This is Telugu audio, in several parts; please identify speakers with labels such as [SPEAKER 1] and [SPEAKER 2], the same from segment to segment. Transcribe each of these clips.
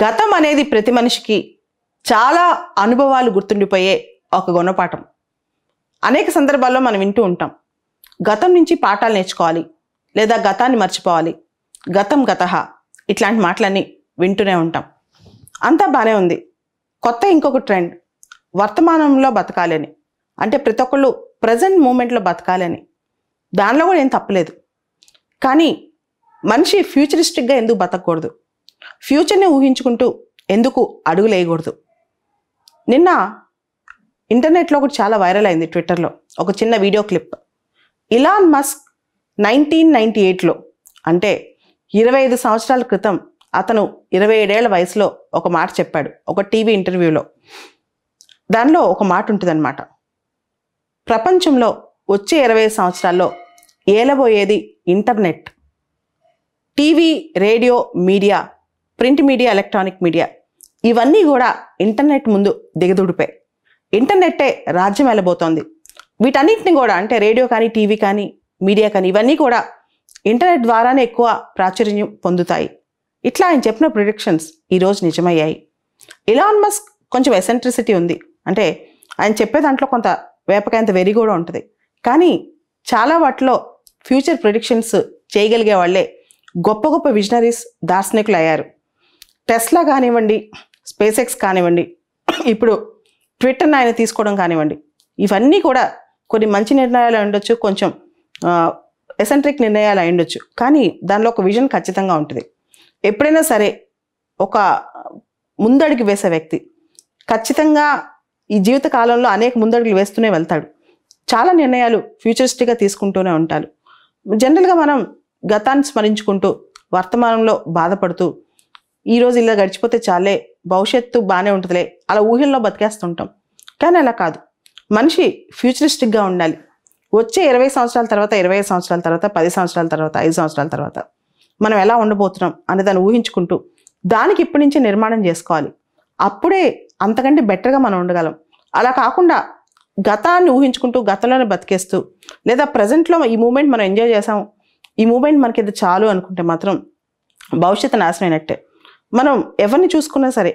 [SPEAKER 1] గతం అనేది ప్రతి మనిషికి చాలా అనుభవాలు గుర్తుండిపోయే ఒక గుణపాఠం. అనేక సందర్భాల్లో మనం వింటూ ఉంటాం, గతం నుంచి పాఠాలు నేర్చుకోవాలి లేదా గతాన్ని మర్చిపోవాలి, గతం గతః ఇట్లాంటి మాటలన్నీ వింటూనే ఉంటాం. అంతా బాగానే ఉంది. కొత్త ఇంకొక ట్రెండ్ వర్తమానంలో బతకాలి అని, అంటే ప్రతి ఒక్కళ్ళు ప్రజెంట్ మూమెంట్లో బతకాలి అని. దానిలో కూడా ఏం తప్పలేదు. కానీ మనిషి ఫ్యూచరిస్టిక్గా ఎందుకు బతకూడదు? ఫ్యూచర్ని ఊహించుకుంటూ ఎందుకు అడుగులు వేయకూడదు? నిన్న ఇంటర్నెట్లో ఒకటి చాలా వైరల్ అయింది, ట్విట్టర్లో ఒక చిన్న వీడియో క్లిప్. ఇలాన్ మస్క్ 1998లో అంటే 25 సంవత్సరాల క్రితం అతను 27 ఏళ్ల వయసులో ఒక మాట చెప్పాడు ఒక టీవీ ఇంటర్వ్యూలో. దానిలో ఒక మాట ఉంటుందన్నమాట, ప్రపంచంలో వచ్చే 25 సంవత్సరాల్లో ఏలబోయేది internet, TV, radio, media, print media, electronic media ఇవన్నీ కూడా ఇంటర్నెట్ ముందు దిగదుడిపాయి. ఇంటర్నెట్టే రాజ్యం వెళ్ళబోతోంది. వీటన్నిటిని కూడా అంటే రేడియో కానీ, టీవీ కానీ, మీడియా కానీ ఇవన్నీ కూడా ఇంటర్నెట్ ద్వారానే ఎక్కువ ప్రాచుర్యం పొందుతాయి. ఇట్లా ఆయన చెప్పిన ప్రిడిక్షన్స్ ఈరోజు నిజమయ్యాయి. ఇలాన్ మస్క్ కొంచెం ఎసెంట్రిసిటీ ఉంది, అంటే ఆయన చెప్పే దాంట్లో కొంత వేపకాయంత వెరీ కూడా ఉంటుంది. కానీ చాలా వాటిలో ఫ్యూచర్ ప్రిడిక్షన్స్ చేయగలిగే వాళ్ళే గొప్ప గొప్ప విజనరీస్, దార్శనికులు అయ్యారు. టెస్లా కానివ్వండి, స్పేస్ ఎక్స్ కానివ్వండి, ఇప్పుడు ట్విట్టర్ని ఆయన తీసుకోవడం కానివ్వండి, ఇవన్నీ కూడా కొన్ని మంచి నిర్ణయాలు అయి ఉండొచ్చు, కొంచెం ఎసెంట్రిక్ నిర్ణయాలు అయి ఉండొచ్చు. కానీ దానిలో ఒక విజన్ ఖచ్చితంగా ఉంటుంది. ఎప్పుడైనా సరే ఒక ముందడుగు వేసే వ్యక్తి ఖచ్చితంగా ఈ జీవిత కాలంలో అనేక ముందడుగులు వేస్తూనే వెళ్తాడు. చాలా నిర్ణయాలు ఫ్యూచరిస్టిక్గా తీసుకుంటూనే ఉంటారు. జనరల్గా మనం గతాన్ని స్మరించుకుంటూ వర్తమానంలో బాధపడుతూ ఈరోజు ఇలా గడిచిపోతే చాలే, భవిష్యత్తు బాగానే ఉంటుందిలే అలా ఊహల్లో బతికేస్తుంటాం. కానీ అలా కాదు, మనిషి ఫ్యూచరిస్టిక్గా ఉండాలి. వచ్చే 20 సంవత్సరాల తర్వాత, 25 సంవత్సరాల తర్వాత, 10 సంవత్సరాల తర్వాత, 5 సంవత్సరాల తర్వాత మనం ఎలా ఉండబోతున్నాం అనే దాన్ని ఊహించుకుంటూ దానికి ఇప్పటి నుంచే నిర్మాణం చేసుకోవాలి. అప్పుడే అంతకంటే బెటర్గా మనం ఉండగలం. అలా కాకుండా గతాన్ని ఊహించుకుంటూ గతంలోనే బతికేస్తూ లేదా ప్రజెంట్లో ఈ మూమెంట్ మనం ఎంజాయ్ చేసాం, ఈ మూమెంట్ మనకి ఇది చాలు అనుకుంటే మాత్రం భవిష్యత్తు నాశనం అయినట్టే. మనం ఎవరిని చూసుకున్నా సరే,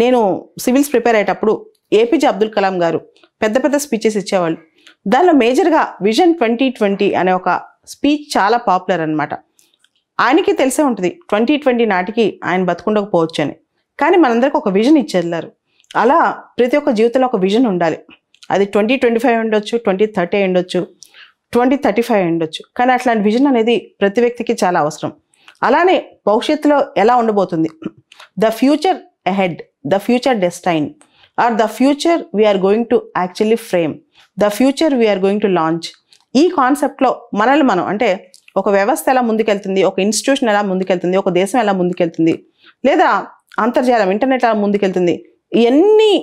[SPEAKER 1] నేను సివిల్స్ ప్రిపేర్ అయ్యేటప్పుడు ఏపీజే అబ్దుల్ కలాం గారు పెద్ద పెద్ద స్పీచెస్ ఇచ్చేవాళ్ళు. దానిలో మేజర్గా విజన్ 2020 అనే ఒక స్పీచ్ చాలా పాపులర్ అనమాట. ఆయనకి తెలిసే ఉంటుంది 2020 నాటికి ఆయన బతుకుండకపోవచ్చు అని. కానీ మనందరికి ఒక విజన్ ఇచ్చేళ్ళారు. అలా ప్రతి ఒక్క జీవితంలో ఒక విజన్ ఉండాలి. అది 2025 ఉండొచ్చు, 2030 ఉండొచ్చు, 2035 ఉండొచ్చు. కానీ అట్లాంటి విజన్ అనేది ప్రతి వ్యక్తికి చాలా అవసరం. అలానే భవిష్యత్తులో ఎలా ఉండబోతుంది, the future ahead, the future destine or the future we are going to actually frame, the future we are going to launch. ఈ కాన్సెప్ట్లో మనల్ని మనం అంటే ఒక వ్యవస్థ ఎలా ముందుకెళ్తుంది, ఒక ఇన్స్టిట్యూషన్ ఎలా ముందుకెళ్తుంది, ఒక దేశం ఎలా ముందుకెళ్తుంది, లేదా అంతర్జాలం ఇంటర్నెట్ ఎలా ముందుకెళ్తుంది, ఇవన్నీ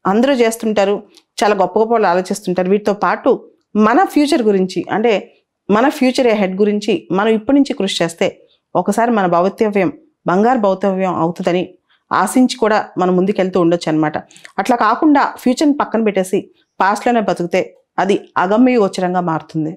[SPEAKER 1] అందరూ చేస్తుంటారు. చాలా గొప్ప గొప్ప వాళ్ళు ఆలోచిస్తుంటారు. వీటితో పాటు మన ఫ్యూచర్ గురించి అంటే మన ఫ్యూచర్ హెడ్ గురించి మనం ఇప్పటి నుంచి కృషి చేస్తే ఒకసారి మన భవితవ్యం బంగారు భవితవ్యం అవుతుందని ఆశించి కూడా మనం ముందుకెళ్తూ ఉండొచ్చు అనమాట. అట్లా కాకుండా ఫ్యూచర్ని పక్కన పెట్టేసి పాస్ట్లోనే బతికితే అది అగమ్య గోచరంగా మారుతుంది.